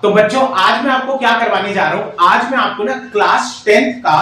तो बच्चों आज मैं आपको क्या करवाने जा रहा हूं, आज मैं आपको ना क्लास 10th का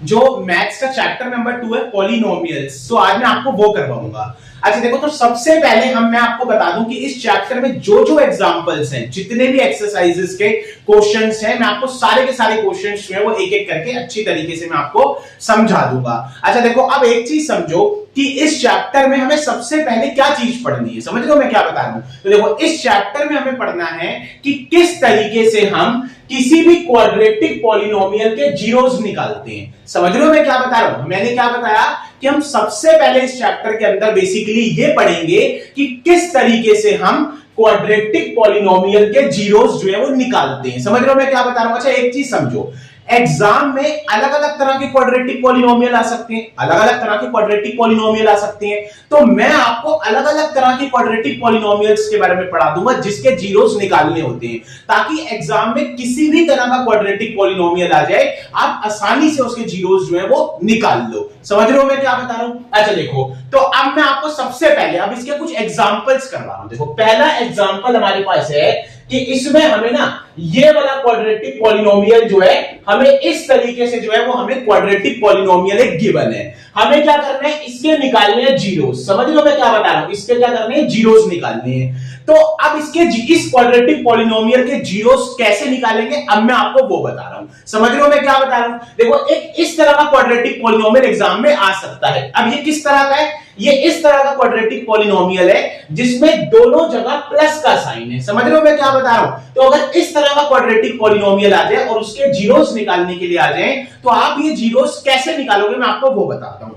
जो मैथ्स का चैप्टर नंबर 2 है पॉलिनोमियल्स, तो आज मैं आपको वो करवाऊंगा। अच्छा देखो, तो सबसे पहले मैं आपको बता दूं कि इस चैप्टर में जो जो एग्जांपल्स हैं, जितने भी एक्सरसाइजेस के क्वेश्चंस हैं, मैं आपको सारे के सारे क्वेश्चंस जो है वो एक एक करके अच्छी तरीके से मैं आपको समझा दूंगा। अच्छा देखो, अब एक चीज समझो कि इस चैप्टर में हमें सबसे पहले क्या चीज पढ़नी है, समझ लो मैं क्या बता रहा हूं। तो देखो, इस चैप्टर में हमें पढ़ना है कि किस तरीके से हम किसी भी क्वाड्रेटिक पॉलिनोमियल के जीरोस निकालते हैं। समझ लो मैं क्या बता रहा हूं। मैंने क्या बताया कि हम सबसे पहले इस चैप्टर के अंदर बेसिकली ये पढ़ेंगे कि किस तरीके से हम क्वाड्रेटिक पॉलिनोमियल के जीरोस जो है वो निकालते हैं। समझ लो मैं क्या बता रहा हूं। अच्छा एक चीज समझो, एग्जाम में अलग अलग तरह के क्वाड्रेटिक पॉलिनोमियल आ सकते हैं, अलग अलग तरह के क्वाड्रेटिक पॉलिनोमियल आ सकते हैं। तो मैं आपको अलग अलग तरह के क्वाड्रेटिक पॉलिनोमियल्स के बारे में पढ़ा दूंगा जिसके जीरोस निकालने होते हैं, ताकि एग्जाम में किसी भी तरह का क्वाड्रेटिक पॉलिनोमियल आ जाए, आप आसानी से उसके जीरोस जो है वो निकाल लो। समझ रहे हो मैं क्या बता रहा हूं। अच्छा देखो, तो अब मैं आपको सबसे पहले अब इसके कुछ एग्जांपल्स कर रहा हूं। देखो, पहला एग्जांपल हमारे पास है कि इसमें हमें ना ये वाला क्वाड्रेटिक पॉलिनोमियल जो है, हमें इस तरीके से जो है वो हमें क्वाड्रेटिक पॉलिनोमियल एक गिवन है, हमें क्या करना है, इसके निकालने हैं जीरोस। समझ लो मैं क्या बता रहा हूं, इसके क्या करने हैं, जीरोस निकालने हैं। तो अब इस क्वाड्रेटिक पॉलिनोमियल के जीरोस कैसे निकालेंगे, अब मैं आपको वो बता रहा हूं। समझ लो मैं क्या बता रहा हूं। देखो, एक इस तरह का क्वाड्रेटिक पॉलिनोमियल एग्जाम में आ सकता है। अब ये किस तरह का है, ये इस तरह का क्वाड्रेटिक पॉलिनोमियल है जिसमें दोनों जगह प्लस का साइन है। समझ रहे हो मैं क्या बता रहा हूं। तो अगर इस तरह का क्वाड्रेटिक पॉलिनोमियल आ जाए और उसके जीरोस निकालने के लिए आ जाए, तो आप ये जीरोस कैसे निकालोगे मैं आपको वो बताता हूं।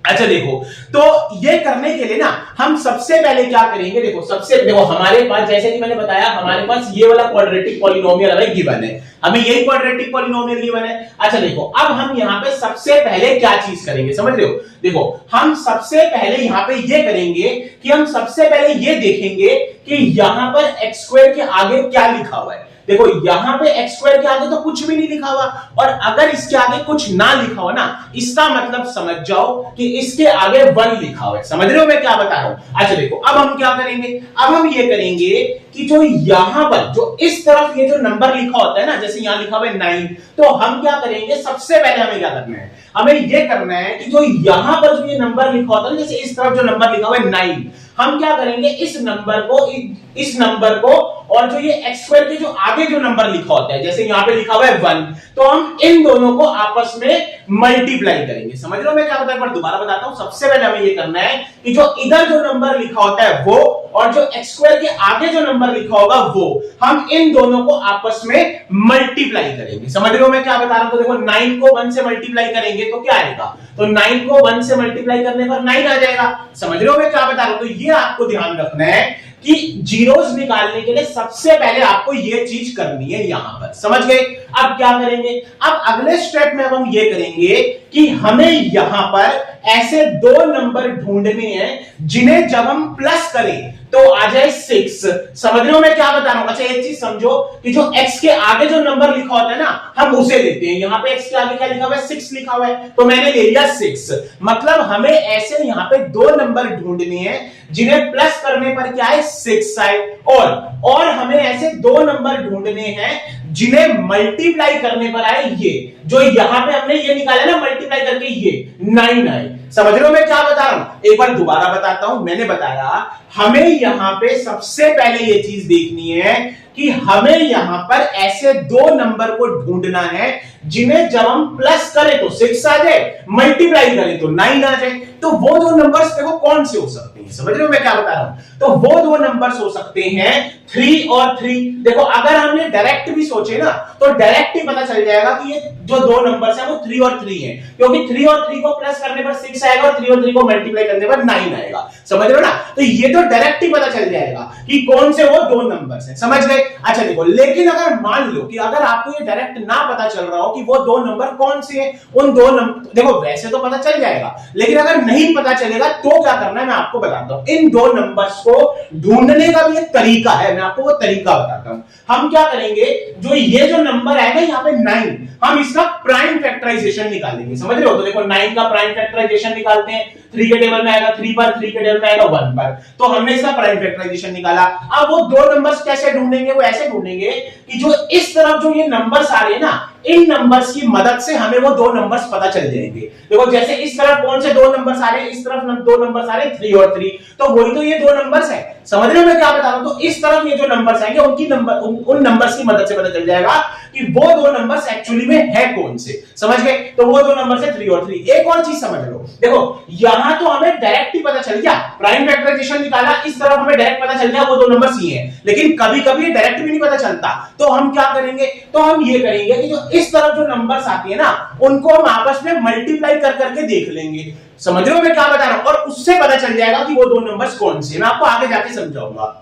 अच्छा देखो, तो ये करने के लिए ना हम सबसे पहले क्या करेंगे, देखो हमारे पास, जैसे कि मैंने बताया, हमारे पास ये वाला क्वाड्रेटिक पॉलिनोमियल हमें गिवन है, हमें यही क्वाड्रेटिक पॉलिनोमियल गिवन है। अच्छा देखो, अब हम यहां पे सबसे पहले क्या चीज करेंगे, समझ रहे हो। देखो, हम सबसे पहले यहां पे ये करेंगे कि हम सबसे पहले ये देखेंगे कि यहां पर एक्स स्क्वायर के आगे क्या लिखा हुआ है। देखो, यहां पे एक्स स्क्वायर के आगे तो कुछ भी नहीं लिखा हुआ, और अगर इसके आगे कुछ ना लिखा हो ना, इसका मतलब समझ जाओ कि इसके आगे 1 लिखा हुआ है। समझ रहे हो मैं क्या बता रहा हूं। अच्छा देखो, अब हम क्या करेंगे, अब हम ये करेंगे कि जो यहां पर जो इस तरफ ये जो नंबर लिखा होता है ना, जैसे यहां लिखा हुआ है 9, तो हम क्या करेंगे, सबसे पहले हमें क्या करना है, हमें ये करना है कि जो यहां पर जो ये नंबर लिखा होता है, जैसे इस तरफ जो नंबर लिखा हुआ है 9, हम क्या करेंगे, इस नंबर को और जो ये एक्स स्क्वायर के जो आगे जो नंबर लिखा होता है, जैसे यहां पे लिखा हुआ है 1, तो हम इन दोनों को आपस में मल्टीप्लाई करेंगे। समझ लो मैं क्या बता रहा हूं, दोबारा बताता हूं। सबसे पहले हमें ये करना है कि जो इधर जो नंबर लिखा होता है वो, और जो एक्स स्क्वायर के आगे जो नंबर लिखा होगा वो, हम इन दोनों को आपस में मल्टीप्लाई करेंगे। समझ रहे हो मैं क्या बता रहा हूं। तो देखो, 9 को 1 से मल्टीप्लाई करेंगे तो क्या आएगा, तो 9 को 1 से मल्टीप्लाई करने पर 9 आ जाएगा। समझ रहे हो मैं क्या बता रहा हूं। तो ये आपको ध्यान रखना है कि जीरोस निकालने के लिए सबसे पहले आपको ये चीज करनी है यहां पर। समझ गए। अब क्या करेंगे, अब अगले स्टेप में अब हम ये करेंगे कि हमें यहां पर ऐसे 2 नंबर ढूंढने हैं जिन्हें जब हम प्लस करें तो आ जाए 6। समझ रहे हो मैं क्या बता रहा हूं। अच्छा एक चीज समझो कि जो x के आगे जो नंबर लिखा होता है ना, हम उसे लेते हैं। यहां पे x के आगे क्या लिखा हुआ है, 6 लिखा हुआ है, तो मैंने ले लिया 6। मतलब हमें ऐसे यहां पे 2 नंबर ढूंढने हैं जिन्हें प्लस करने पर क्या है, 6 आए, और हमें ऐसे 2 नंबर ढूंढने हैं जिन्हें मल्टीप्लाई करने पर आए, ये जो यहां पे हमने ये निकाला ना मल्टीप्लाई करके, ये 9 आए। समझ रहे हो मैं क्या बता रहा हूं। एक बार दोबारा बताता हूं। मैंने बताया हमें यहां पे सबसे पहले ये चीज देखनी है कि हमें यहां पर ऐसे 2 नंबर को ढूंढना है जिन्हें जब हम प्लस करें तो 6 आ जाए, मल्टीप्लाई करें तो 9 आ जाए। तो वो 2 नंबर्स देखो कौन से हो सकते हैं, समझ रहे हो मैं क्या बता रहा हूं। तो वो 2 नंबर्स हो सकते हैं 3 और 3। देखो, अगर हमने डायरेक्ट भी सोचे ना, तो डायरेक्ट ही पता चल जाएगा कि ये जो 2 नंबर्स हैं वो 3 और 3 हैं, क्योंकि 3 और 3 को प्लस करने पर 6 आएगा और 3 और 3 को मल्टीप्लाई करने पर 9 आएगा। समझ रहे हो ना। तो ये तो डायरेक्ट ही पता चल जाएगा कि कौन से वो 2 नंबर्स हैं। समझ गए। अच्छा देखो, लेकिन अगर मान लो कि अगर आपको ये डायरेक्ट ना पता चल रहा हो कि वो 2 नंबर कौन से हैं, उन 2 नंबर, देखो वैसे तो पता चल जाएगा, लेकिन अगर नहीं पता चलेगा तो क्या करना है मैं आपको बताता हूं। इन दो नंबर्स को ढूंढने का भी एक तरीका है, मैं आपको वो तरीका बताता हूं। हम क्या करेंगे, जो ये जो नंबर है ना यहाँ पे 9, हम इसका प्राइम फैक्टराइजेशन निकालेंगे, समझ रहे हो। तो देखो 9 का प्राइम फैक्टराइजेशन निकालते हैं, 3 के टेबल में आएगा 3 पर, 3 के टेबल में आएगा 1 पर, तो हमने इसका प्राइम फैक्टराइजेशन निकाला। अब वो दो नंबर्स कैसे ढूंढेंगे, वो ऐसे ढूंढेंगे कि जो इस तरफ जो ये नंबर्स आ रहे हैं ना, इन नंबर्स की मदद से हमें वो दो नंबर्स पता चल जाएंगे। देखो जैसे इस तरफ कौन से दो नंबर्स आ रहे हैं, इस तरफ दो नंबर्स आ रहे हैं 3 और 3, तो वही तो ये दो नंबर्स हैं, समझ रहे हो मैं क्या बता रहा हूं। तो इस तरफ ये जो नंबर्स आएंगे उनकी नंबर उन नंबर्स की मदद से पता चल जाएगा कि वो दो नंबर्स एक्चुअली में है कौन से, समझ गए। तो वो दो नंबर्स है 3 और 3। एक और चीज समझ लो, देखो यहां तो हमें डायरेक्ट ही पता चल गया, प्राइम फैक्टराइजेशन निकाला, इस तरफ हमें डायरेक्ट पता चल गया वो दो नंबर्स ही हैं। लेकिन कभी कभी डायरेक्ट भी नहीं पता चलता, तो हम क्या करेंगे, तो हम ये करेंगे कि जो इस तरफ जो नंबर्स आती है ना, उनको हम आपस में मल्टीप्लाई कर करके देख लेंगे, समझ रहे हो मैं क्या बता रहा हूं, और उससे पता चल जाएगा कि वो दो नंबर्स कौन से। मैं आपको आगे जाके समझाऊंगा,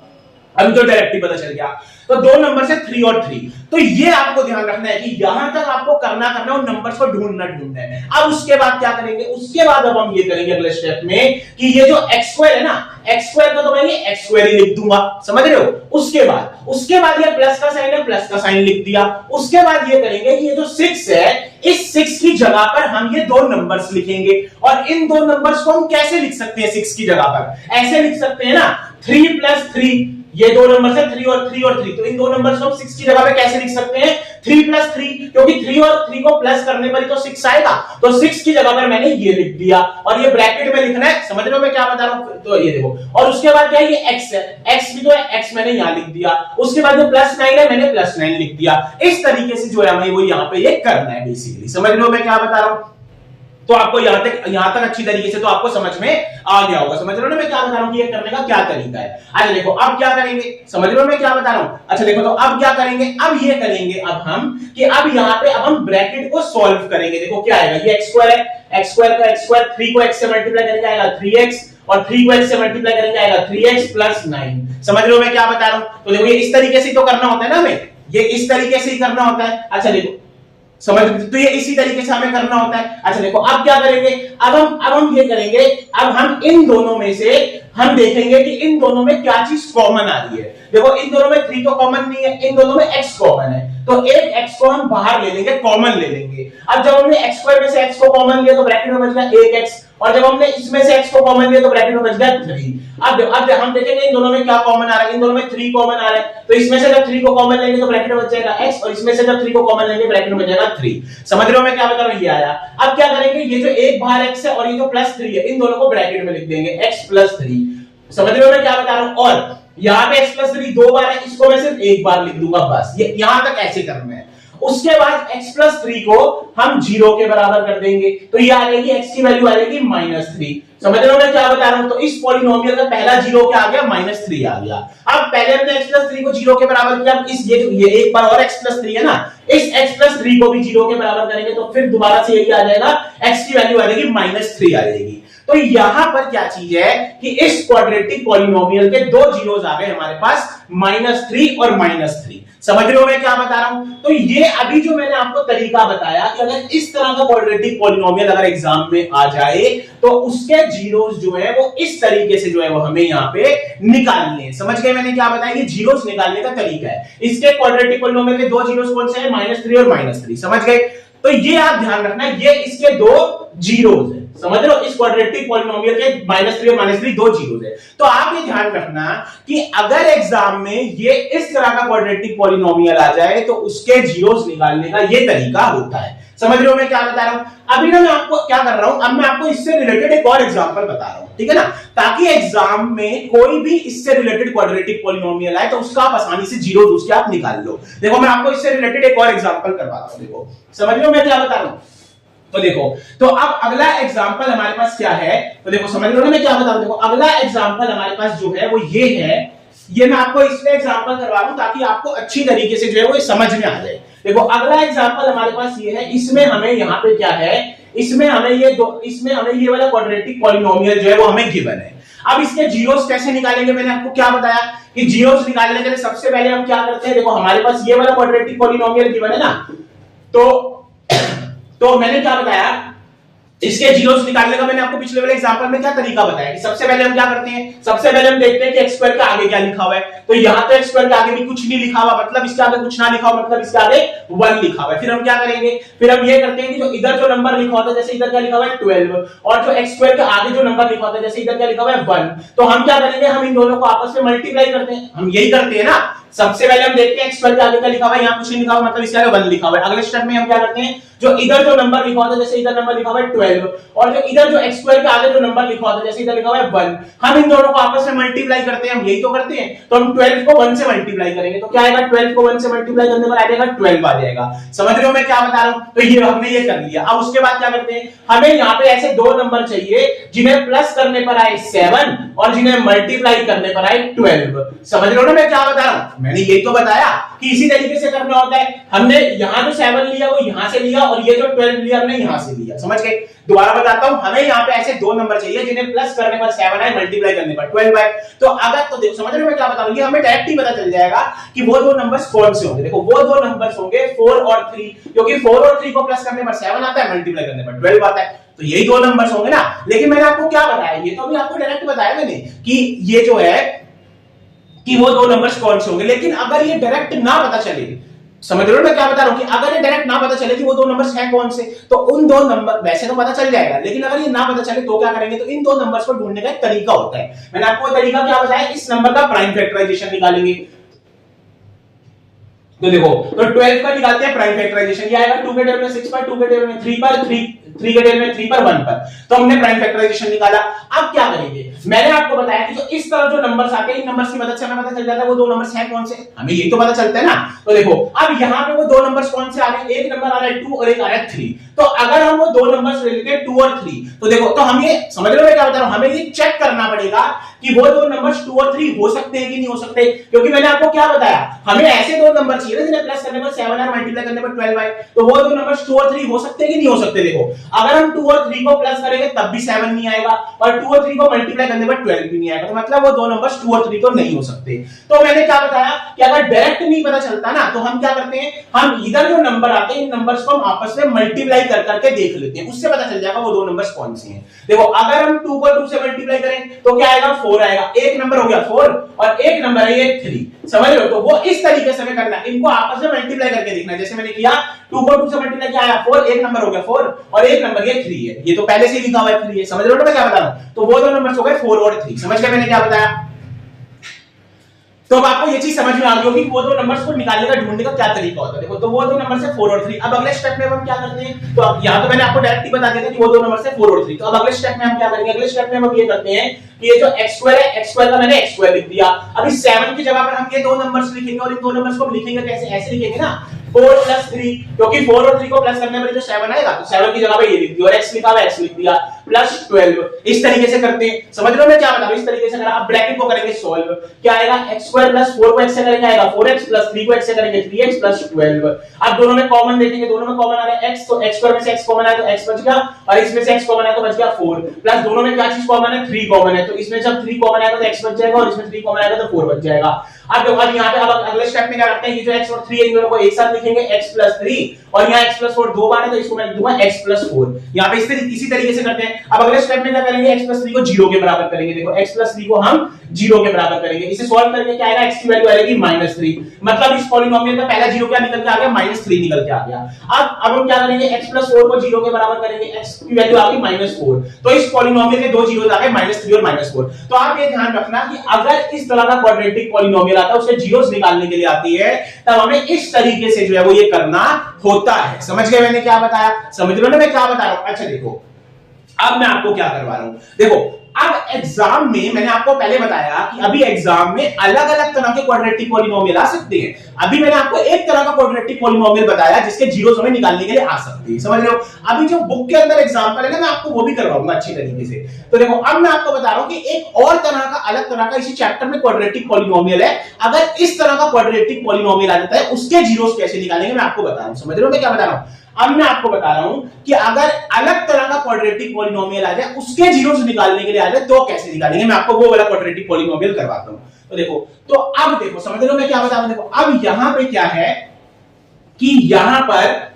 अभी तो डायरेक्टली पता चल गया। तो दो नंबर से 3 और 3, तो ये आपको ध्यान रखना है कि यहां तक आपको करना उन नंबर्स को ढूंढना है। अब उसके बाद क्या करेंगे, उसके बाद अब हम ये करेंगे अगले स्टेप में कि ये जो x स्क्वायर है ना, x स्क्वायर का तो मैं ये x स्क्वायर ही लिख दूंगा, समझ रहे हो। उसके बाद ये प्लस का साइन है, प्लस का साइन लिख दिया। उसके बाद ये करेंगे कि ये जो 6 है, इस 6 की जगह पर हम ये दो नंबर्स लिखेंगे, और इन दो नंबर्स को हम कैसे लिख सकते हैं 6 की जगह पर, ऐसे लिख सकते हैं ना 3 प्लस 3, ये दो नंबर है 3 और 3 और 3, तो इन दो नंबर्स को हम 6 की जगह पे कैसे लिख सकते हैं 3 प्लस 3, क्योंकि 3 और 3 को प्लस करने पर ही तो 6 आएगा, तो 6 की जगह पर मैंने ये लिख दिया, और ये ब्रैकेट में लिखना है, समझ रहे हो मैं क्या बता रहा हूं। तो ये देखो, और उसके बाद क्या है, ये x है, x भी तो है, x मैंने यहां लिख दिया। उसके बाद जो +9 है, मैंने +9 लिख दिया। इस तरीके से जो है हमें वो यहां पे ये करना है बेसिकली, समझ रहे हो मैं क्या बता रहा हूं। तो आपको यहां तक अच्छी तरीके से तो आपको समझ में आ गया होगा, समझ रहे हो ना मैं क्या बता रहा हूं कि ये करने का क्या तरीका है। अच्छा देखो अब क्या करेंगे, समझ रहे हो मैं क्या बता रहा हूं। अच्छा देखो, तो अब क्या करेंगे, अब ये करेंगे अब हम कि अब यहां पे अब हम ब्रैकेट को सॉल्व करेंगे। देखो क्या आएगा, ये x स्क्वायर है, x स्क्वायर का x स्क्वायर, 3 को x से मल्टीप्लाई करके आएगा 3x, और 3 को x से मल्टीप्लाई करके आएगा 3x + 9, समझ रहे हो मैं क्या बता रहा हूं। तो देखो ये इस तरीके से तो करना होता है ना हमें, ये इस तरीके से ही करना होता है। अच्छा देखो समझ, तो ये इसी तरीके से हमें करना होता है। अच्छा देखो अब क्या करेंगे, अब हम ये करेंगे, अब हम इन दोनों में से हम देखेंगे कि इन दोनों में क्या चीज कॉमन आ रही है। देखो इन दोनों में 3 तो कॉमन नहीं है, इन दोनों में x कॉमन है, तो एक x को हम बाहर ले लेंगे, कॉमन ले लेंगे। अब जब हमने x स्क्वायर में से x को कॉमन लिया तो ब्रैकेट में बच गया 1x, और जब हमने इसमें से x को कॉमन लिया तो ब्रैकेट में बच गया 3। अब हम देखेंगे इन दोनों में क्या कॉमन आ रहा है, इन दोनों में 3 कॉमन आ रहा है, तो इसमें से जब 3 को कॉमन लेंगे तो ब्रैकेट में बच जाएगा x, और इसमें से जब 3 को कॉमन लेंगे ब्रैकेट में बच जाएगा 3। समझ रहे हो मैं क्या बता रहा हूं, ये आया। अब क्या करेंगे, ये जो एक बाहर x है और ये जो +3 है, इन दोनों को ब्रैकेट में लिख देंगे x + 3, समझ रहे हो मैं क्या बता रहा हूं। और यहां पे x + 3 दो बार है, इसको मैं सिर्फ एक बार लिख दूंगा बस, ये यहां तक ऐसे करना है। उसके बाद x + 3 को हम 0 के बराबर कर देंगे, तो ये आ जाएगी x की वैल्यू आ जाएगी -3। समझ रहे हो मैं क्या बता रहा हूं। तो इस पॉलिनोमियल का पहला 0 क्या आ गया, -3 आ गया। अब पहले हमने x + 3 को 0 के बराबर किया, इस ये एक बार और x + 3 है ना, इस x + 3 को भी 0 के बराबर करेंगे तो फिर दोबारा से यही आ जाएगा, x की वैल्यू आ जाएगी -3 आ जाएगी। तो यहां पर क्या चीज है कि इस क्वाड्रेटिक पॉलिनोमियल के दो जीरोस आ गए हमारे पास, -3 और -3। समझ रहे हो मैं क्या बता रहा हूं। तो ये अभी जो मैंने आपको तरीका बताया कि अगर इस तरह का क्वाड्रेटिक पॉलिनोमियल अगर एग्जाम में आ जाए तो उसके जीरोस जो है वो इस तरीके से जो है वो हमें यहां पे निकालने हैं। समझ गए मैंने क्या बताया, ये जीरोस निकालने का तरीका है। इसके क्वाड्रेटिक पॉलिनोमियल के दो जीरोस कौन से हैं, -3 और -3, समझ गए। तो ये आप ध्यान रखना, ये इसके दो जीरोस है, समझ रहे हो। इस क्वाड्रेटिक पॉलिनोमियल के -3 और -3 दो जीरोस है। तो आप ये ध्यान रखना कि अगर एग्जाम में ये इस तरह का क्वाड्रेटिक पॉलिनोमियल आ जाए तो उसके जीरोस निकालने का ये तरीका होता है। समझ रहे हो मैं क्या बता रहा हूं। अभी ना मैं आपको क्या कर रहा हूं, अब मैं आपको इससे रिलेटेड एक और एग्जांपल बता रहा हूं, ठीक है ना, ताकि एग्जाम में कोई भी इससे रिलेटेड क्वाड्रेटिक पॉलिनोमियल आए तो उसका आप आसानी से जीरोस उसके आप निकाल लो। देखो मैं आपको इससे रिलेटेड एक और एग्जांपल करवाता हूं, देखो समझ रहे हो मैं क्या बता रहा हूं। तो देखो, तो अब अगला एग्जांपल हमारे पास क्या है, तो देखो समझ रहे हो ना मैं क्या बता रहा हूं। देखो अगला एग्जांपल हमारे पास जो है वो ये है, ये मैं आपको इसलिए एग्जांपल करवा रहा हूं ताकि आपको अच्छी तरीके से जो है वो समझ में आ जाए। देखो अगला एग्जांपल हमारे पास ये है, इसमें हमें यहाँ पे क्या है, इसमें हमें ये वाला क्वाड्रेटिक पॉलिनोमियल जो है वो हमें गिवन है। अब इसके जीरोस कैसे निकालेंगे, मैंने आपको क्या बताया कि जीरोस निकालने के लिए सबसे पहले हम क्या करते हैं, देखो हमारे पास ये वाला क्वाड्रेटिक पॉलिनोमियल गिवन है ना, तो मैंने क्या बताया इसके जीरोस निकालने का मैंने आपको पिछले वाले एग्जांपल में क्या तरीका बताया कि सबसे पहले हम क्या करते हैं, सबसे पहले हम देखते हैं कि x स्क्वायर के आगे क्या लिखा हुआ है। तो यहां तो x स्क्वायर के आगे भी कुछ नहीं लिखा हुआ, मतलब इसके आगे कुछ ना लिखा हुआ, मतलब इसके आगे 1 लिखा हुआ है। फिर हम क्या करेंगे, फिर हम ये करते हैं कि जो इधर जो नंबर लिखा होता है, जैसे इधर क्या लिखा हुआ है 12, और जो x स्क्वायर के आगे जो नंबर लिखा होता है, जैसे इधर क्या लिखा हुआ है 1, तो हम क्या करेंगे, हम इन दोनों को आपस में मल्टीप्लाई करते हैं। हम यही करते हैं ना, सबसे पहले हम देखते हैं x स्क्वायर के आगे क्या लिखा हुआ है, यहाँ कुछ नहीं लिखा हुआ, मतलब इसके आगे 1 लिखा हुआ है। अगले स्टेप में हम क्या करते हैं, जो इधर जो नंबर लिखा होता है, जैसे इधर नंबर लिखा हुआ है 12, और जो इधर जो x स्क्वायर के आगे जो नंबर लिखा होता है, जैसे इधर लिखा हुआ है 1, हम इन दोनों को आपस में मल्टीप्लाई करते हैं। हम यही तो करते हैं। तो हम 12 को 1 से मल्टीप्लाई करेंगे तो क्या आएगा, 12 को 1 से मल्टीप्लाई करने पर आ जाएगा 12 आ जाएगा। समझ रहे हो मैं क्या बता रहा हूं? तो ये हमने ये कर लिया। अब उसके बाद क्या करते हैं, हमें यहाँ पे ऐसे दो नंबर चाहिए जिन्हें प्लस करने पर आए 7 और जिन्हें मल्टीप्लाई करने पर आए 12। समझ रहे हो ना मैं क्या बता रहा हूं? मैंने यही तो बताया कि इसी तरीके से करना होता है। हमने यहाँ जो 7 लिया वो यहां से लिया, और ये जो 12 लिया हमने यहां से लिया। समझ गए? दोबारा बताता हूं, हमें यहाँ पे ऐसे दो नंबर चाहिए जिन्हें प्लस करने पर 7 आए, मल्टीप्लाई करने पर 12 आए। तो अगर तो देखो, समझ रहे हो मैं क्या बता रहा हूं, ये हमें डायरेक्ट ही पता चल जाएगा कि वो दो नंबर्स कौन से होंगे। देखो वो दो नंबर्स होंगे 4 और 3, क्योंकि 4 और 3 को प्लस करने पर 7 आता है, मल्टीप्लाई करने पर 12 आता है। तो यही दो नंबर्स होंगे ना। लेकिन मैंने आपको क्या बताया, ये तो अभी आपको डायरेक्ट बताया मैंने कि ये जो है कि वो दो नंबर्स कौन से होंगे। लेकिन अगर ये डायरेक्ट ना पता चले, समझ रहे हो मैं क्या बता रहा हूं, कि अगर ये डायरेक्ट ना पता चले कि वो दो नंबर्स हैं कौन से, तो उन दो नंबर, वैसे तो पता चल जाएगा, लेकिन अगर ये ना पता चले तो क्या करेंगे, तो इन दो नंबर्स को ढूंढने का एक तरीका होता है। मैंने आपको तरीका क्या बताया, इस नंबर का प्राइम फैक्टराइजेशन निकालेंगे। तो देखो, तो 12 का निकालते हैं प्राइम फैक्टराइजेशन, ये आएगा 2 के टेबल में 6 पर, 2 के टेबल में 3 पर, 3 के टेबल में 3 पर, 1 पर। तो हमने प्राइम फैक्टराइजेशन निकाला। अब क्या करेंगे, मैंने आपको बताया कि जो इस तरह जो नंबर्स आते हैं, इन नंबर्स की मदद से हमें पता चल जाता है वो दो नंबर्स हैं कौन से, हमें यही तो पता चलता है ना। तो देखो, अब यहाँ पे वो दो नंबर्स कौन से आ रहे हैं, एक नंबर आ रहा है 2 और एक आ रहा है 3। तो अगर हम वो दो नंबर्स ले लेते हैं 2 और 3, तो देखो, तो हम ये समझ रहे हो मैं क्या बता रहा हूं, हमें ये चेक करना पड़ेगा कि वो दो नंबर्स 2 और 3 हो सकते हैं कि नहीं हो सकते। क्योंकि मैंने आपको क्या बताया, हमें ऐसे दो नंबर चाहिए जिन्हें प्लस करने पर 7 और मल्टीप्लाई करने पर 12 आए। तो वो दो नंबर्स 2 और 3 हो सकते हैं कि नहीं हो सकते। देखो, अगर हम 2 और 3 को प्लस करेंगे तब भी 7 नहीं आएगा, और 2 और 3 को मल्टीप्लाई करने पर 12 भी नहीं आएगा। तो मतलब वो दो नंबर्स 2 और 3 तो नहीं हो सकते। तो मैंने क्या बताया कि अगर डायरेक्ट नहीं पता चलता ना, तो हम क्या करते हैं, हम इधर जो नंबर आते हैं इन नंबर्स को हम आपस में मल्टीप्लाई कर करके देख लेते हैं, उससे पता चल जाएगा वो दो नंबर्स कौन से हैं। देखो, अगर हम 2 को 2 से मल्टीप्लाई करें तो क्या आएगा, 4 आएगा। एक नंबर हो गया 4 और एक नंबर है ये 3। समझ रहे हो? तो वो इस तरीके से हमें करना है, इनको आपस में मल्टीप्लाई करके देखना है। जैसे मैंने किया, 2 को 2 से मल्टीप्लाई किया आया 4, एक नंबर हो गया 4 और एक नंबर ये 3 है। ये तो पहले से ही लिखा हुआ है 3 है। समझ रहे हो मैं क्या बता रहा हूं? तो वो दो नंबर्स हो गए 4 और 3। समझ गए मैंने क्या बताया? तो अब आपको ये चीज समझ में आ गई होगी वो दो नंबर्स को निकालने का, ढूंढने का क्या तरीका होता है। देखो, तो वो दो नंबर है 4 और 3। अब अगले स्टेप में हम क्या करते हैं, तो अब यहां तो मैंने आपको डायरेक्ट ही बता दिया था कि वो दो नंबर है 4 और 3। तो अब अगले स्टेप में हम क्या करेंगे, अगले स्टेप में हम ये करते हैं कि ये जो x स्क्वायर है, x स्क्वायर का मैंने x स्क्वायर लिख दिया। अब इस 7 की जगह पर हम ये दो नंबर्स लिखेंगे, और इन दो नंबर्स को लिखेंगे कैसे, ऐसे लिखेंगे ना, 4 + 3, क्योंकि 4 और 3 को प्लस करने पर जो 7 आएगा, तो 7 की जगह पे ये लिख दिया, और x लिखा हुआ x लिख दिया, +12। इस तरीके से करते हैं। समझ रहे हो मैं क्या बता रहा हूं? इस तरीके से करा। अब ब्रैकेट को करेंगे सॉल्व, क्या आएगा, x² + 4 को x से करेंगे आएगा 4x, + 3 को x से करेंगे 3x, +12। अब दोनों में कॉमन देखेंगे, दोनों में कॉमन आ रहा है x, तो x² में से x कॉमन आया तो x बच गया, और इसमें से x कॉमन आया तो बच गया 4, प्लस दोनों में क्या चीज कॉमन है, 3 कॉमन है, तो इसमें जब 3 कॉमन आएगा तो x बच जाएगा, और इसमें 3 कॉमन आएगा तो 4 बच जाएगा। अब यहां पे अब अगले स्टेप में क्या करते हैं, ये जो x और 3 है इन दोनों को एक साथ लिखेंगे, x + 3, और यहाँ x + 4 दो बार है तो इसको मैं लिख दूंगा x + 4। यहाँ पे इसी तरीके से करते हैं। अब अगले स्टेप में क्या करेंगे, x + 3 को 0 के बराबर करेंगे। देखो, x + 3 को हम 0 के बराबर करेंगे। इसे सॉल्व करके क्या आएगा, x की वैल्यू आएगी -3। मतलब इस पॉलिनोमियल का पहला 0 क्या निकल के आ गया, -3 निकल के आ गया। अब हम क्या करेंगे, x + 4 को 0 के बराबर करेंगे, x की वैल्यू आ गई -4। तो इस पॉलिनोमियल के दो जीरोस आ गए, -3 और -4। तो आप ये ध्यान रखना कि अगर इस तरह का क्वाड्रेटिक पॉलिनोमियल आता है, उससे जीरोस निकालने के लिए आती है, तब हमें इस तरीके से जो है वो ये करना होता है। समझ गए मैंने क्या बताया? समझ लो ना मैं क्या बता रहा हूं? अच्छा देखो, अब मैं आपको क्या करवा रहा हूं, देखो, अब एग्जाम में मैंने आपको पहले बताया कि अभी एग्जाम में अलग अलग तरह के क्वाड्रेटिक पॉलिनोमियल आ सकते हैं। अभी मैंने आपको एक तरह का क्वाड्रेटिक पॉलिनोमियल बताया जिसके जीरोस हमें निकालने के लिए आ सकते हैं। समझ रहे हो? अभी जो बुक के अंदर एग्जांपल है ना, मैं आपको वो भी करवाऊंगा अच्छी तरीके से। तो देखो, अब मैं आपको बता रहा हूं कि एक और तरह का, अलग तरह का इसी चैप्टर में क्वाड्रेटिक पॉलिनोमियल है। अगर इस तरह का क्वाड्रेटिक पॉलिनोमियल आ जाता है, उसके जीरोस कैसे निकालेंगे मैं आपको बता रहा हूं। समझ रहे हो मैं क्या बता रहा हूं? अब मैं आपको बता रहा हूं कि अगर अलग तरह का क्वाड्रेटिक पॉलिनोमियल आ जाए, उसके जीरोस निकालने के लिए आ जाए, तो कैसे निकालेंगे, मैं आपको वो वाला क्वाड्रेटिक पॉलिनोमियल करवाता हूं। तो देखो, तो अब देखो, समझ रहे हो मैं क्या बता रहा हूं? देखो, अब यहां पे क्या है कि यहां पर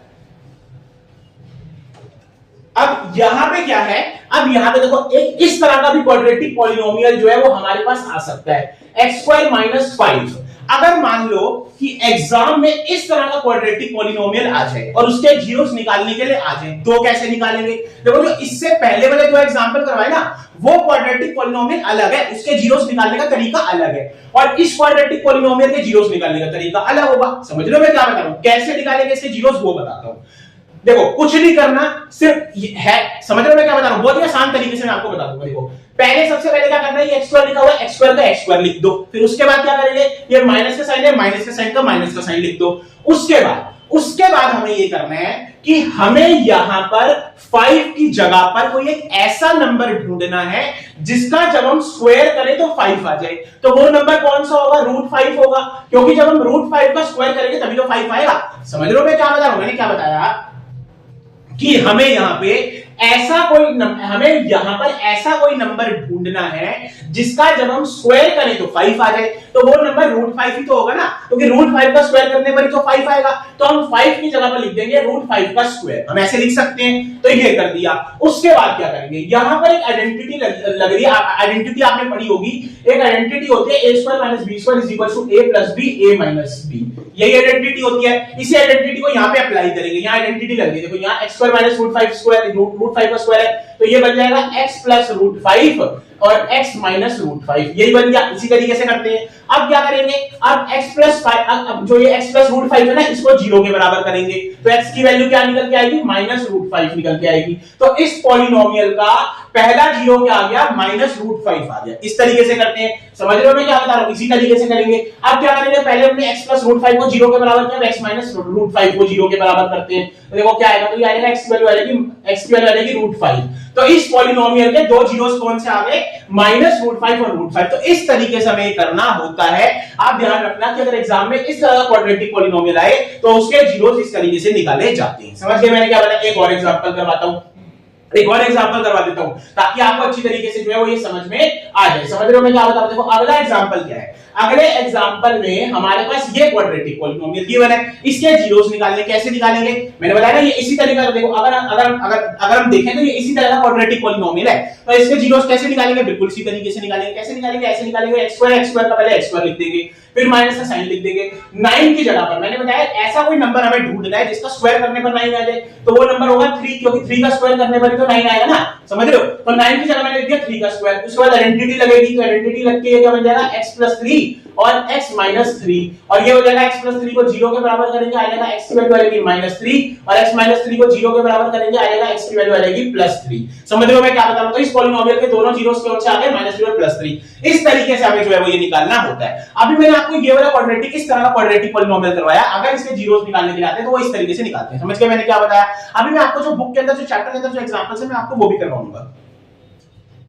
अब यहां पे क्या है, अब यहां पे देखो एक इस तरह का भी क्वाड्रेटिक पॉलिनोमियल जो है वो हमारे पास आ सकता है, x² - 5। अगर मान लो कि एग्जाम में इस तरह का क्वाड्रेटिक पॉलिनोमियल आ जाए और उसके जीरोस निकालने के लिए आ जाए, तो कैसे निकालेंगे? देखो जो इससे पहले वाले जो एग्जांपल करवाए ना, वो क्वाड्रेटिक पॉलिनोमियल अलग है, उसके जीरोस निकालने का तरीका अलग है, और इस क्वाड्रेटिक पॉलिनोमियल के जीरोस निकालने का तरीका अलग होगा। समझ रहे हो मैं क्या बता रहा हूं? कैसे निकालेंगे इसके जीरोस वो बताता हूं। देखो कुछ नहीं करना, सिर्फ है, समझ रहे हो मैं क्या बता रहा हूं? बहुत ही आसान तरीके से मैं आपको बता दूंगा। देखो पहले सबसे पहले क्या करना है, ये x² लिखा हुआ है, x² का x² लिख दो। फिर उसके बाद क्या करेंगे, ये माइनस का साइन है, माइनस के साइन का माइनस का साइन लिख दो। उसके बाद हमें ये करना है कि हमें यहां पर 5 की जगह पर कोई एक ऐसा नंबर ढूंढना है जिसका जब हम स्क्वायर करें तो 5 आ जाए। तो वो नंबर कौन सा होगा? √5 होगा, क्योंकि जब हम √5 का स्क्वायर करेंगे तभी तो 5 आएगा। समझ रहे हो मैं क्या बता रहा हूं? मैंने क्या बताया कि हमें यहां पर ऐसा कोई नंबर ढूंढना है जिसका जब हम स्क्वायर करें तो 5 आ जाए। तो वो नंबर √5 ही तो होगा ना, क्योंकि √5 का स्क्वायर करने पर ही तो 5 आएगा। तो हम 5 की जगह पर लिख देंगे √5 का स्क्वायर, हम ऐसे लिख सकते हैं। तो ये कर दिया। उसके बाद क्या करेंगे, यहां पर एक आइडेंटिटी लग रही है, आइडेंटिटी आपने पढ़ी होगी, एक आइडेंटिटी होती है a² - b² = a + b a - b। यही आइडेंटिटी होती है। इसी आइडेंटिटी को यहां पे अप्लाई करेंगे। यहां आइडेंटिटी लग रही है, देखो यहां x² - √5 का स्क्वायर है, तो ये बन जाएगा x + √5 और x - √5, यही बन गया। इसी तरीके से करते हैं। अब क्या करेंगे, अब x + 5, अब जो ये x + √5 है ना, इसको 0 के बराबर करेंगे, तो x की वैल्यू क्या निकल के आएगी? -√5 निकल के आएगी। तो इस पॉलिनोमियल का पहला जीरो क्या आ गया? -√5 आ गया। इस तरीके से करते हैं। समझ रहे हो मैं क्या बता रहा हूं? इसी तरीके से करेंगे। अब क्या करेंगे, पहले हमने x + √5 को 0 के बराबर किया, अब x - √5 को 0 के बराबर करते हैं। तो देखो क्या आएगा, तो ये आएगा x की वैल्यू आ जाएगी √5। तो इस पॉलिनोमियल के दो जीरोस कौन से आ गए? -√5 और √5। तो इस तरीके से हमें करना होता है। आप ध्यान रखना कि अगर एग्जाम में इस तरह का क्वाड्रेटिक पॉलिनोमियल आए तो उसके जीरोस इस तरीके से निकाले जाते हैं। समझ गए मैंने क्या बताया? एक और एग्जांपल करवाता हूं, एक और एग्जांपल करवा देता हूं ताकि आपको अच्छी तरीके से जो है वो ये समझ में आ जाए। समझ रहे हो मैं क्या बता रहा हूं? देखो अगला एग्जांपल क्या है, अगले एग्जांपल में हमारे पास ये क्वाड्रेटिक पॉलिनोमियल गिवन है, इसके जीरोस निकालने कैसे निकालेंगे मैंने बताया ना, ये इसी तरीके का। देखो अगर हम देखें तो ये इसी तरह का क्वाड्रेटिक पॉलिनोमियल है, तो इसके जीरोस कैसे निकालेंगे? बिल्कुल इसी तरीके से निकालेंगे। कैसे निकालेंगे? ऐसे निकालेंगे, x² का पहले x² लिख देंगे, फिर माइनस का साइन लिख देंगे। 9 की जगह पर मैंने बताया ऐसा कोई नंबर हमें ढूंढना है जिसका स्क्वायर करने पर 9 आ जाए, तो वो नंबर होगा 3, क्योंकि 3 का स्क्वायर करने पर ही तो 9 आएगा ना। समझ रहे हो? तो 9 की जगह मैंने लिख दिया 3 का स्क्वायर। उसके बाद आइडेंटिटी लगेगी, तो आइडेंटिटी लग के ये क्या बन जाएगा? x + 3 और x - 3, और ये हो जाएगा x + 3 को 0 के बराबर करेंगे, आ जाएगा x की वैल्यू आ जाएगी -3, और x - 3 को 0 के बराबर करेंगे, आ जाएगा x की वैल्यू आ जाएगी +3। समझ रहे हो मैं क्या बता रहा हूं? तो इस पॉलिनोमियल के दोनों जीरोस कौन से आ गए? -3 और +3। इस तरीके से हमें जो है वो ये निकालना होता है। अभी मैंने आपको ये वाला क्वाड्रेटिक, इस तरह का क्वाड्रेटिक पॉलिनोमियल करवाया, अगर इसके जीरोस निकालने के लिए आते हैं तो वो इस तरीके से निकालते हैं। समझ गए मैंने क्या बताया? अभी मैं आपको जो बुक के अंदर, जो चैप्टर के अंदर जो एग्जांपल्स है, मैं आपको वो भी करवाऊंगा।